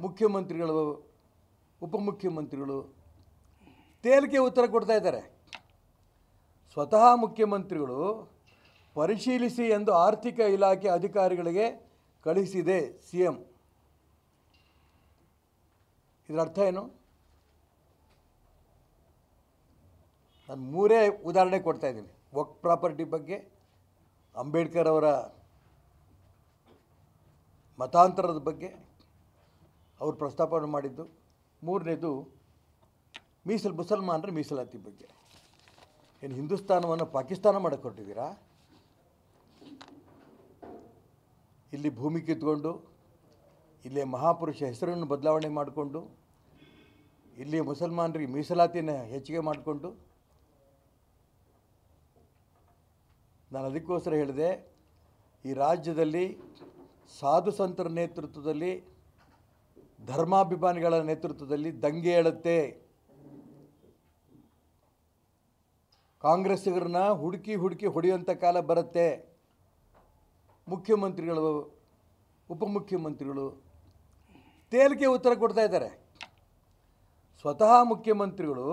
ಮುಖ್ಯಮಂತ್ರಿಗಳು, ಉಪಮುಖ್ಯಮಂತ್ರಿಗಳು ತೇಲಿಕೆ ಉತ್ತರ ಕೊಡ್ತಾ ಇದ್ದಾರೆ. ಸ್ವತಃ ಮುಖ್ಯಮಂತ್ರಿಗಳು ಪರಿಶೀಲಿಸಿ ಎಂದು ಆರ್ಥಿಕ ಇಲಾಖೆ ಅಧಿಕಾರಿಗಳಿಗೆ ಕಳಿಸಿದೆ ಸಿಎಂ. ಇದರ ಅರ್ಥ ಏನು? ನಾನು ಮೂರೇ ಉದಾಹರಣೆ ಕೊಡ್ತಾ ಇದ್ದೀನಿ. ವಕ್ಫ್ ಪ್ರಾಪರ್ಟಿ ಬಗ್ಗೆ, ಅಂಬೇಡ್ಕರ್ ಅವರ ಮತಾಂತರದ ಬಗ್ಗೆ ಅವರು ಪ್ರಸ್ತಾಪ ಮಾಡಿದ್ದು, ಮೂರನೇದು ಮುಸಲ್ಮಾನರ ಮೀಸಲಾತಿ ಬಗ್ಗೆ. ಏನು ಹಿಂದೂಸ್ತಾನವನ್ನು ಪಾಕಿಸ್ತಾನ ಮಾಡಕ್ಕೆ ಹೊರಟಿದ್ದೀರಾ? ಇಲ್ಲಿ ಭೂಮಿ ಕಿತ್ಕೊಂಡು, ಇಲ್ಲಿ ಮಹಾಪುರುಷ ಹೆಸರನ್ನು ಬದಲಾವಣೆ ಮಾಡಿಕೊಂಡು, ಇಲ್ಲಿ ಮುಸಲ್ಮಾನರಿಗೆ ಮೀಸಲಾತಿನ ಹೆಚ್ಚಿಗೆ ಮಾಡಿಕೊಂಡು, ನಾನು ಅದಕ್ಕೋಸ್ಕರ ಹೇಳಿದೆ, ಈ ರಾಜ್ಯದಲ್ಲಿ ಸಾಧು ಸಂತರ ನೇತೃತ್ವದಲ್ಲಿ, ಧರ್ಮಾಭಿಮಾನಿಗಳ ನೇತೃತ್ವದಲ್ಲಿ ದಂಗೆ ಏಳುತ್ತೆ. ಕಾಂಗ್ರೆಸ್ಸಿಗರನ್ನ ಹುಡುಕಿ ಹೊಡೆಯುವಂಥ ಕಾಲ ಬರುತ್ತೆ. ಮುಖ್ಯಮಂತ್ರಿಗಳು, ಉಪಮುಖ್ಯಮಂತ್ರಿಗಳು ತೇಲಿಕೆ ಉತ್ತರ ಕೊಡ್ತಾ ಇದ್ದಾರೆ. ಸ್ವತಃ ಮುಖ್ಯಮಂತ್ರಿಗಳು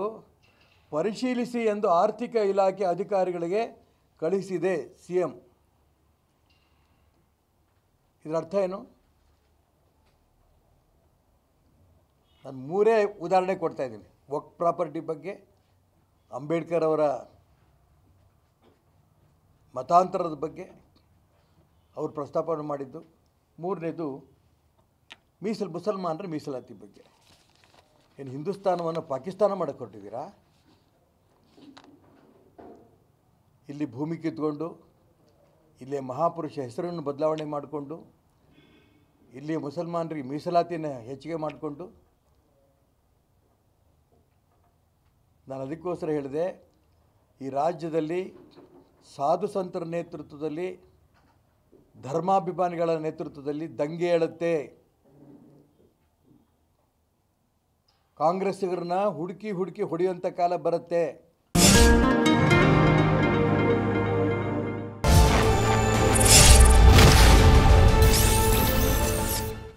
ಪರಿಶೀಲಿಸಿ ಎಂದು ಆರ್ಥಿಕ ಇಲಾಖೆ ಅಧಿಕಾರಿಗಳಿಗೆ ಕಳಿಸಿದೆ ಸಿಎಂ. ಇದರ ಅರ್ಥ ಏನು? ನಾನು ಮೂರೇ ಉದಾಹರಣೆ ಕೊಡ್ತಾ ಇದ್ದೀನಿ. ವಕ್ಫ್ ಪ್ರಾಪರ್ಟಿ ಬಗ್ಗೆ, ಅಂಬೇಡ್ಕರ್ ಅವರ ಮತಾಂತರದ ಬಗ್ಗೆ ಅವರು ಪ್ರಸ್ತಾಪ ಮಾಡಿದ್ದು, ಮೂರನೇದು ಮುಸಲ್ಮಾನರ ಮೀಸಲಾತಿ ಬಗ್ಗೆ. ಏನು ಹಿಂದೂಸ್ತಾನವನ್ನು ಪಾಕಿಸ್ತಾನ ಮಾಡಕ್ಕೆ ಹೊರಟಿದ್ದೀರಾ? ಇಲ್ಲಿ ಭೂಮಿ ಕಿತ್ಕೊಂಡು, ಇಲ್ಲಿ ಮಹಾಪುರುಷ ಹೆಸರನ್ನು ಬದಲಾವಣೆ ಮಾಡಿಕೊಂಡು, ಇಲ್ಲಿ ಮುಸಲ್ಮಾನರಿಗೆ ಮೀಸಲಾತಿನ ಹೆಚ್ಚಿಗೆ ಮಾಡಿಕೊಂಡು, ನಾನು ಅದಕ್ಕೋಸ್ಕರ ಹೇಳಿದೆ, ಈ ರಾಜ್ಯದಲ್ಲಿ ಸಾಧು ಸಂತರ ನೇತೃತ್ವದಲ್ಲಿ, ಧರ್ಮಾಭಿಮಾನಿಗಳ ನೇತೃತ್ವದಲ್ಲಿ ದಂಗೆ ಏಳುತ್ತೆ. ಕಾಂಗ್ರೆಸ್ಸಿಗರನ್ನ ಹುಡುಕಿ ಹೊಡೆಯುವಂಥ ಕಾಲ ಬರುತ್ತೆ.